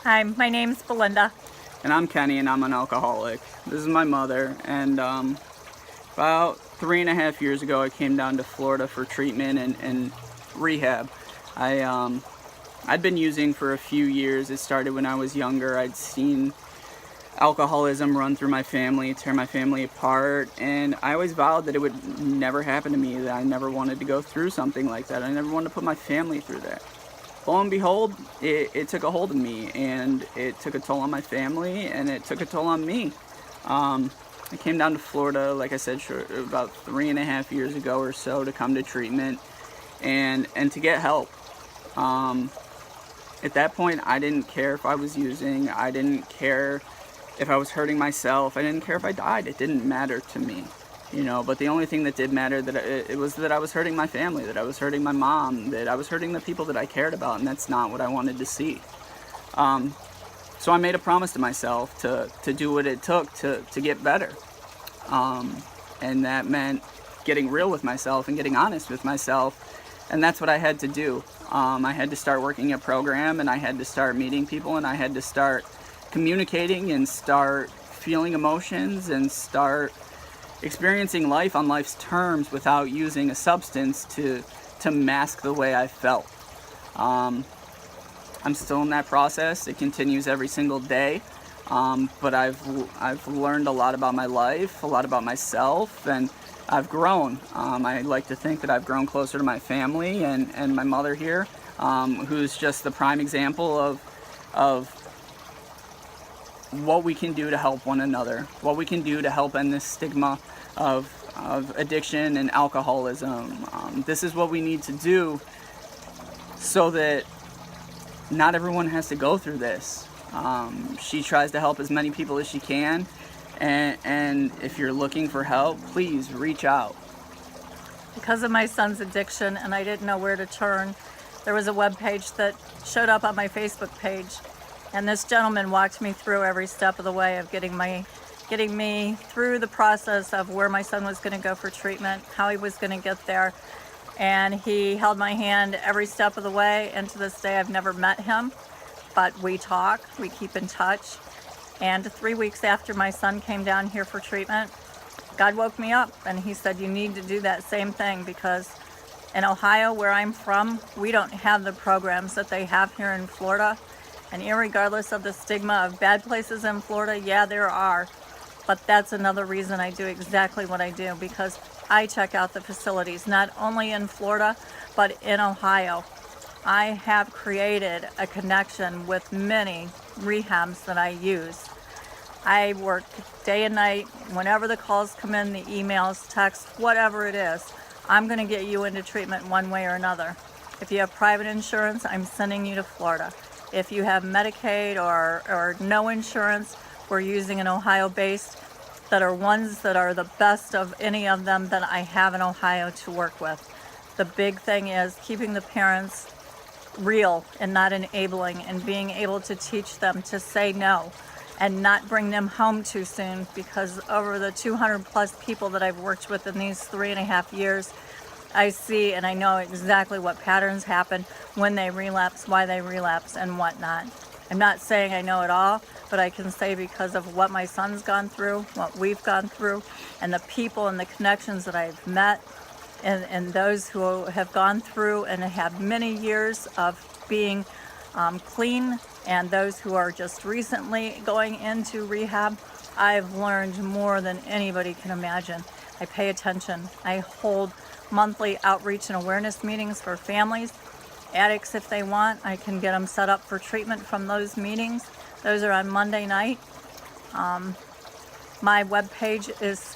Hi, my name's Belinda. And I'm Kenny, and I'm an alcoholic. This is my mother, and about 3.5 years ago, I came down to Florida for treatment and rehab. I'd been using for a few years. It started when I was younger. I'd seen alcoholism run through my family, tear my family apart, and I always vowed that it would never happen to me, that I never wanted to go through something like that. I never wanted to put my family through that. Lo and behold, it took a hold of me, and it took a toll on my family, and it took a toll on me. I came down to Florida, like I said, about 3.5 years ago or so, to come to treatment and to get help. At that point, I didn't care if I was using. I didn't care if I was hurting myself. I didn't care if I died. It didn't matter to me. But the only thing that did matter, that it was that I was hurting my family, that I was hurting my mom, that I was hurting the people that I cared about, and that's not what I wanted to see. So I made a promise to myself to do what it took to get better. And that meant getting real with myself and getting honest with myself, and that's what I had to do. I had to start working a program, and I had to start meeting people, and I had to start communicating and start feeling emotions and start experiencing life on life's terms without using a substance to mask the way I felt. I'm still in that process. It continues every single day, but I've learned a lot about my life, a lot about myself, and I've grown. I like to think that I've grown closer to my family and my mother here, who's just the prime example of what we can do to help one another, what we can do to help end this stigma of addiction and alcoholism. This is what we need to do so that not everyone has to go through this. She tries to help as many people as she can, and if you're looking for help, please reach out. Because of my son's addiction and I didn't know where to turn, there was a web page that showed up on my Facebook page, and this gentleman walked me through every step of the way of getting me through the process of where my son was going to go for treatment, how he was going to get there. And he held my hand every step of the way, and to this day I've never met him, but we talk, we keep in touch. And 3 weeks after my son came down here for treatment, God woke me up and he said, you need to do that same thing, because in Ohio, where I'm from, we don't have the programs that they have here in Florida. And irregardless of the stigma of bad places in Florida, yeah, there are. But that's another reason I do exactly what I do, because I check out the facilities, not only in Florida, but in Ohio. I have created a connection with many rehabs that I use. I work day and night. Whenever the calls come in, the emails, texts, whatever it is, I'm going to get you into treatment one way or another. If you have private insurance, I'm sending you to Florida. If you have Medicaid or no insurance, we're using an Ohio-based that are ones that are the best of any of them that I have in Ohio to work with. The big thing is keeping the parents real and not enabling, and being able to teach them to say no and not bring them home too soon, because over the 200 plus people that I've worked with in these 3.5 years, I see and I know exactly what patterns happen when they relapse, why they relapse, and whatnot. I'm not saying I know it all, but I can say because of what my son's gone through, what we've gone through, and the people and the connections that I've met, and those who have gone through and have many years of being clean, and those who are just recently going into rehab, I've learned more than anybody can imagine. I pay attention. I hold monthly outreach and awareness meetings for families, addicts if they want. I can get them set up for treatment from those meetings. Those are on Monday night. My webpage is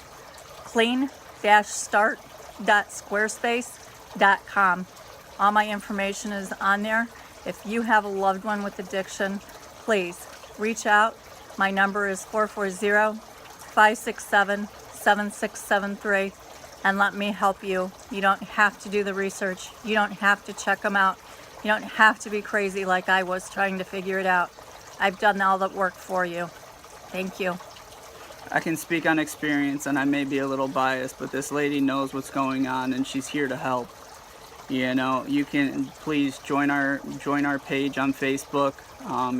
clean-start.squarespace.com. All my information is on there. If you have a loved one with addiction, please reach out. My number is 440-567-7673, and let me help you. You don't have to do the research. You don't have to check them out. You don't have to be crazy like I was trying to figure it out. I've done all the work for you. Thank you. I can speak on experience, and I may be a little biased, but this lady knows what's going on, and she's here to help. You know, you can please join our page on Facebook.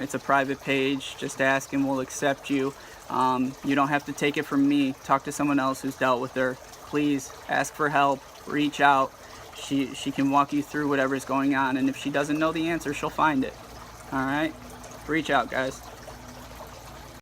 It's a private page. Just ask and we'll accept you. You don't have to take it from me. Talk to someone else who's dealt with her. Please ask for help. Reach out. She can walk you through whatever's going on, and if she doesn't know the answer, she'll find it. All right? Reach out, guys.